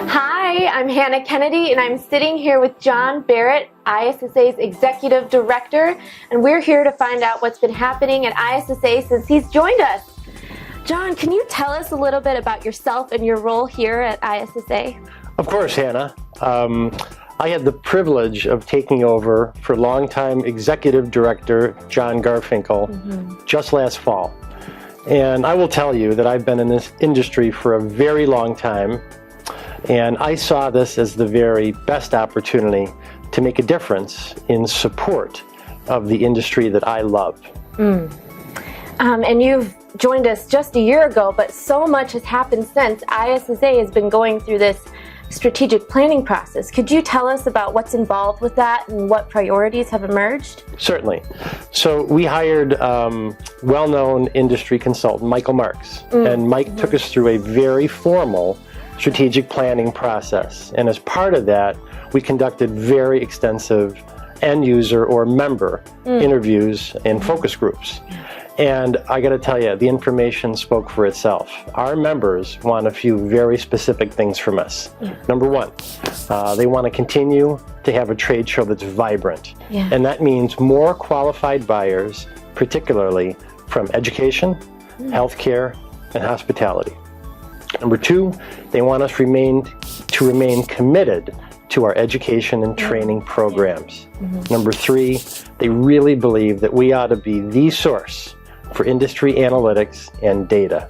Hi, I'm Hannah Kennedy, and I'm sitting here with John Barrett, ISSA's Executive Director, and we're here to find out what's been happening at ISSA since he's joined us. John, can you tell us a little bit about yourself and your role here at ISSA? Of course, Hannah. I had the privilege of taking over for longtime Executive Director John Garfinkel just last fall. And I will tell you that I've been in this industry for a very long time, and I saw this as the very best opportunity to make a difference in support of the industry that I love. And you've joined us just a year ago, but so much has happened since. ISSA has been going through this strategic planning process. Could you tell us about what's involved with that and what priorities have emerged? Certainly. So we hired well-known industry consultant Michael Marks, and Mike took us through a very formal strategic planning process. And as part of that, we conducted very extensive end user or member interviews and focus groups. And I got to tell you, the information spoke for itself. Our members want a few very specific things from us. Number one, they want to continue to have a trade show that's vibrant. And that means more qualified buyers, particularly from education, healthcare, and hospitality. Number two, they want us to remain committed to our education and training programs. Number three, they really believe that we ought to be the source for industry analytics and data.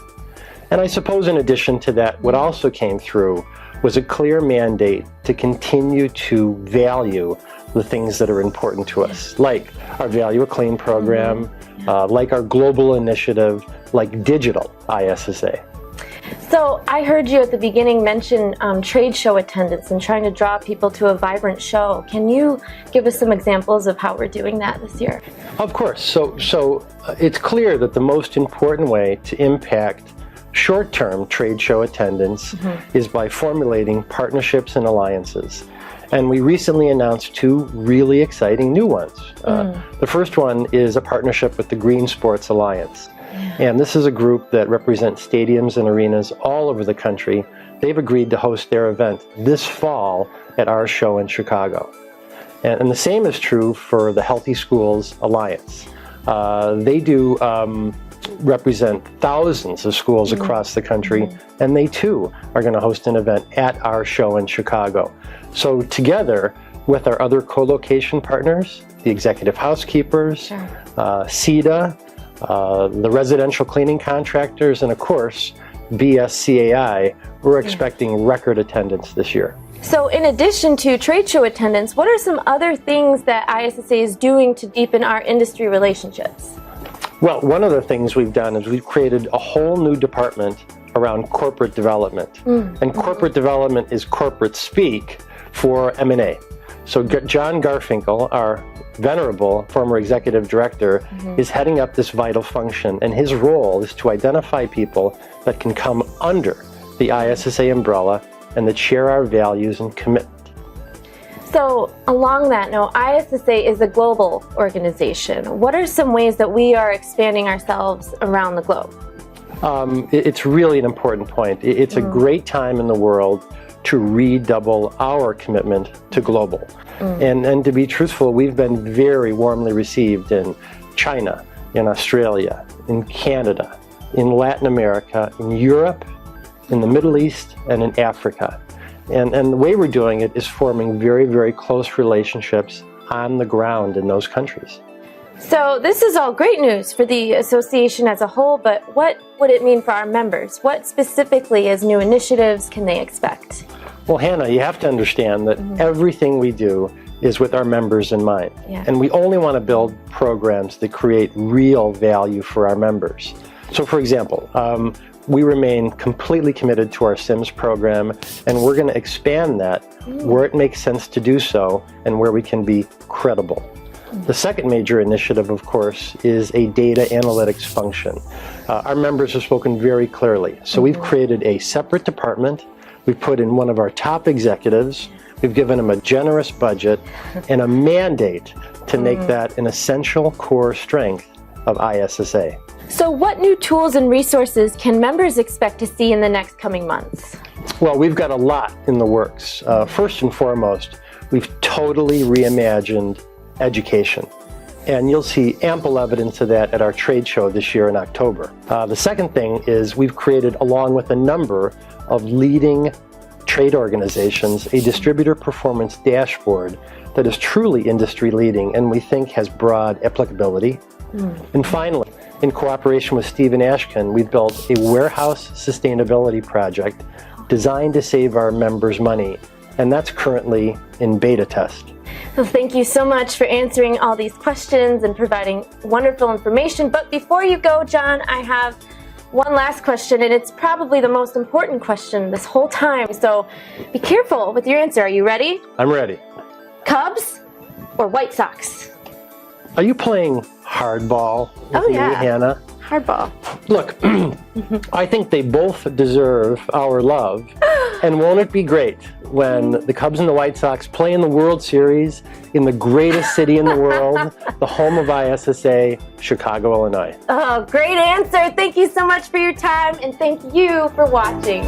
And I suppose in addition to that, what also came through was a clear mandate to continue to value the things that are important to us, like our Value a Clean program, like our global initiative, like digital ISSA. So I heard you at the beginning mention trade show attendance and trying to draw people to a vibrant show. Can you give us some examples of how we're doing that this year? Of course. So it's clear that the most important way to impact short-term trade show attendance is by formulating partnerships and alliances. And we recently announced two really exciting new ones. The first one is a partnership with the Green Sports Alliance. And this is a group that represents stadiums and arenas all over the country. They've agreed to host their event this fall at our show in Chicago. And the same is true for the Healthy Schools Alliance. They do represent thousands of schools across the country, and they too are going to host an event at our show in Chicago. So together with our other co-location partners, the Executive Housekeepers, CEDA, the residential cleaning contractors, and of course, BSCAI, we're expecting record attendance this year. So in addition to trade show attendance, what are some other things that ISSA is doing to deepen our industry relationships? Well, one of the things we've done is we've created a whole new department around corporate development. And corporate development is corporate speak for M&A. So John Garfinkel, our venerable former executive director, is heading up this vital function, and his role is to identify people that can come under the ISSA umbrella and that share our values and commitment. So along that note, ISSA is a global organization. What are some ways that we are expanding ourselves around the globe? It's really an important point. It's a great time in the world to redouble our commitment to global. And to be truthful, we've been very warmly received in China, in Australia, in Canada, in Latin America, in Europe, in the Middle East, and in Africa. And the way we're doing it is forming very, very close relationships on the ground in those countries. So this is all great news for the association as a whole, but what would it mean for our members? What specifically as new initiatives can they expect? Well, Hannah, you have to understand that everything we do is with our members in mind. And we only want to build programs that create real value for our members. So for example, we remain completely committed to our SIMS program, and we're going to expand that where it makes sense to do so and where we can be credible. The second major initiative, of course, is a data analytics function. Our members have spoken very clearly. So we've created a separate department. We've put in one of our top executives. We've given them a generous budget and a mandate to make that an essential core strength of ISSA. So what new tools and resources can members expect to see in the next coming months? Well, we've got a lot in the works. First and foremost, we've totally reimagined education. And you'll see ample evidence of that at our trade show this year in October. The second thing is we've created, along with a number of leading trade organizations, a distributor performance dashboard that is truly industry leading and we think has broad applicability. And finally, in cooperation with Stephen Ashkin, we've built a warehouse sustainability project designed to save our members money, and that's currently in beta test. Well, thank you so much for answering all these questions and providing wonderful information. But before you go, John, I have one last question, and it's probably the most important question this whole time. So be careful with your answer. Are you ready? I'm ready. Cubs or White Sox? Are you playing hardball with me, Hannah? Hardball. Look, I think they both deserve our love. And won't it be great when the Cubs and the White Sox play in the World Series in the greatest city in the world, the home of ISSA, Chicago, Illinois? Oh, great answer. Thank you so much for your time, and thank you for watching.